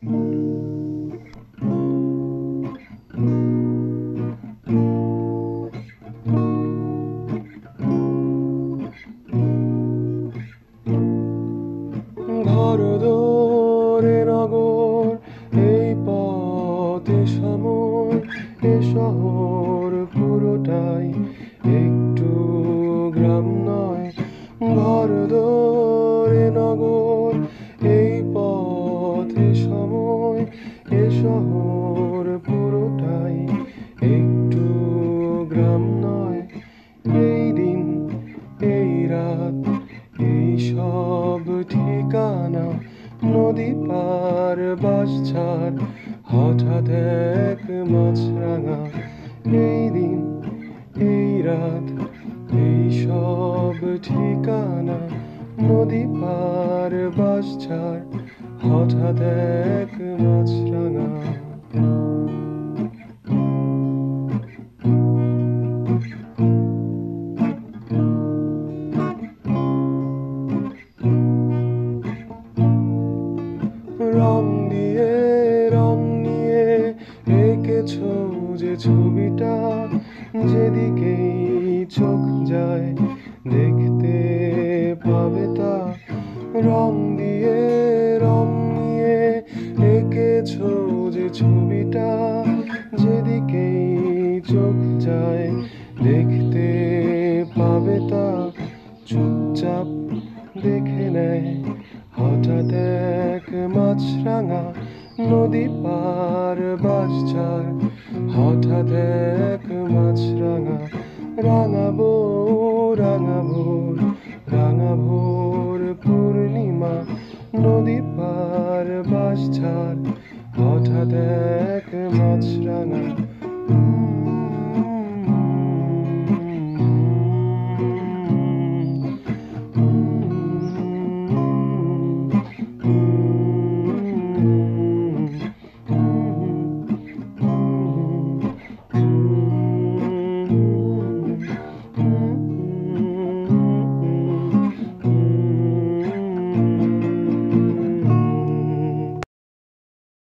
ঘর দোরে নগর এই পথে সময়, এ শহর পুরোটাই একটু গ্রাম নয়। ঘর দোরে নগর এই পথে সময়, এ শহর পুরোটাই একটু গ্রাম নয়। এই দিন এই রাত এই সব ঠিকানা, নদী পার বাঁশঝাড় হঠাৎ এক মাছরাঙা। এই দিন এই রাত এই সব ঠিকানা, নদী পার বাঁশঝাড় হঠাৎ এক মাছরাঙা। রং দিয়ে রং নিয়ে এঁকেছো যে ছবিটা, যেদিকেই চোখ যায় দেখতে পাবে তা। রং দিয়ে রং নিয়ে এঁকেছো যে ছবিটা, যেদিকেই চোখ যায় দেখতে পাবে তা। চুপচাপ দেখে নেয় হঠাৎ এক মাছরাঙা, নদী পার বাঁশঝাড় হঠাৎ এক মাছরাঙা। রাঙাবো রাঙাভোর রাঙাভোর পূর্ণিমা, নদী পার বাঁশঝাড় হঠাৎ এক মাছরাঙা।